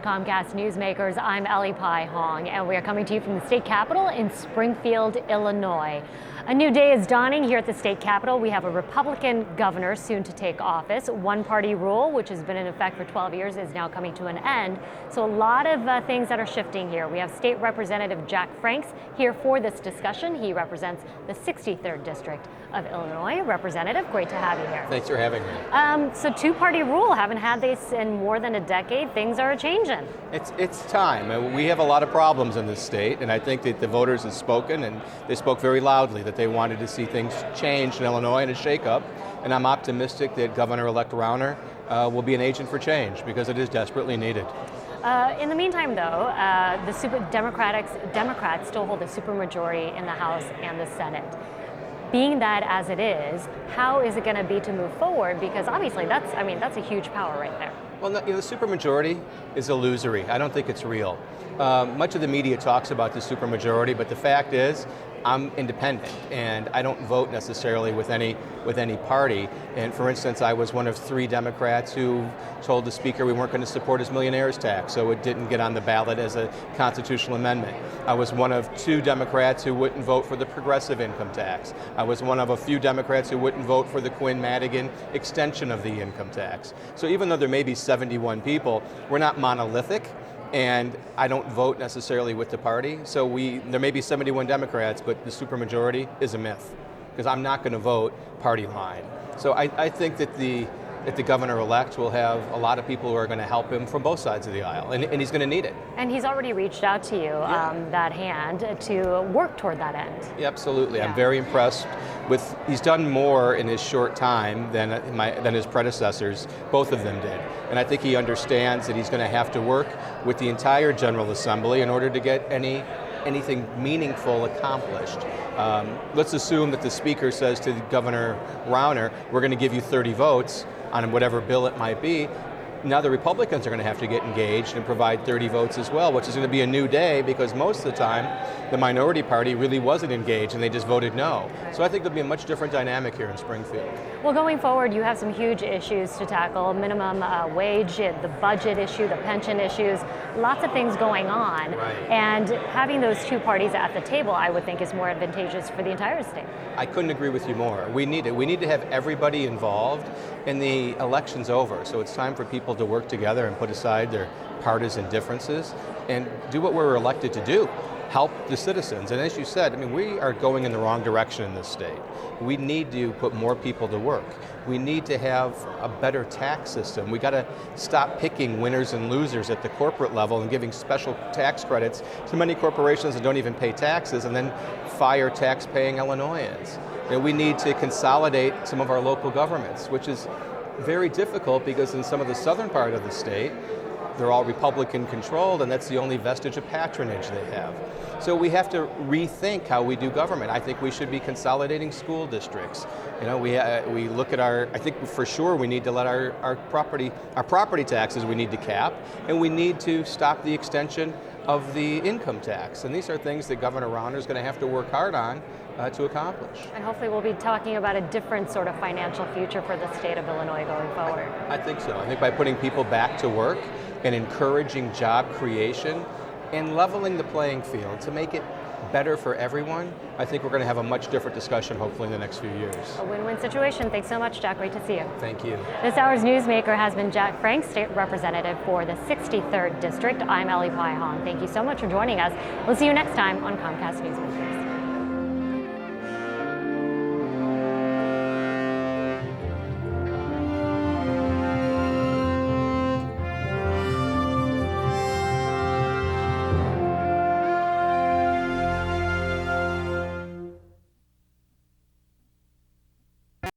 Comcast Newsmakers. I'm Ellee Pai Hong, and we are coming to you from the state capitol in Springfield, Illinois. A new day is dawning here at the state capitol. We have a Republican governor soon to take office. One-party rule, which has been in effect for 12 years, is now coming to an end. So a lot of things that are shifting here. We have State Representative Jack Franks here for this discussion. He represents the 63rd District of Illinois. Representative, great to have you here. Thanks for having me. So two-party rule, haven't had this in more than a decade. Things are changing. It's time. We have a lot of problems in this state, and I think that the voters have spoken, and they spoke very loudly that they wanted to see things change in Illinois and a shake-up. And I'm optimistic that Governor-elect Rauner will be an agent for change because it is desperately needed. In the meantime, though, the Democrats still hold a supermajority in the House and the Senate. Being that as it is, how is it going to be to move forward? Because obviously that's a huge power right there. Well, the supermajority is illusory. I don't think it's real. Much of the media talks about the supermajority, but the fact is, I'm independent, and I don't vote necessarily with any party. And for instance, I was one of 3 Democrats who told the Speaker we weren't going to support his millionaire's tax, so it didn't get on the ballot as a constitutional amendment. I was one of 2 Democrats who wouldn't vote for the progressive income tax. I was one of a few Democrats who wouldn't vote for the Quinn-Madigan extension of the income tax. So even though there may be 71 people, we're not monolithic. And I don't vote necessarily with the party, so there may be 71 Democrats, but the supermajority is a myth, because I'm not going to vote party line. So I think that the governor-elect will have a lot of people who are going to help him from both sides of the aisle, and he's going to need it. And he's already reached out to you, that hand, to work toward that end. Yeah, absolutely. Yeah. I'm very impressed with, he's done more in his short time than his predecessors, both of them did. And I think he understands that he's going to have to work with the entire General Assembly in order to get anything meaningful accomplished. Let's assume that the Speaker says to Governor Rauner, we're going to give you 30 votes on whatever bill it might be. Now the Republicans are going to have to get engaged and provide 30 votes as well, which is going to be a new day because most of the time the minority party really wasn't engaged and they just voted no. So I think there'll be a much different dynamic here in Springfield. Well, going forward, you have some huge issues to tackle: minimum wage, the budget issue, the pension issues, lots of things going on. Right. And having those 2 parties at the table, I would think, is more advantageous for the entire state. I couldn't agree with you more. We need it. We need to have everybody involved, and the election's over, so it's time for people to work together and put aside their partisan differences and do what we're elected to do. Help the citizens. And as you said, we are going in the wrong direction in this state. We need to put more people to work. We need to have a better tax system. We got to stop picking winners and losers at the corporate level and giving special tax credits to many corporations that don't even pay taxes and then fire tax-paying Illinoisans. We need to consolidate some of our local governments, which is very difficult because in some of the southern part of the state, they're all Republican controlled, and that's the only vestige of patronage they have. So we have to rethink how we do government. I think we should be consolidating school districts. We look at I think for sure we need to let our property taxes we need to cap, and we need to stop the extension of the income tax. And these are things that Governor Rauner is going to have to work hard on to accomplish. And hopefully we'll be talking about a different sort of financial future for the state of Illinois going forward. I think so. I think by putting people back to work and encouraging job creation and leveling the playing field to make it better for everyone, I think we're going to have a much different discussion hopefully in the next few years. A win-win situation. Thanks so much, Jack. Great to see you. Thank you. This hour's newsmaker has been Jack Franks, State Representative for the 63rd District. I'm Ellee Pai Hong. Thank you so much for joining us. We'll see you next time on Comcast Newsmakers.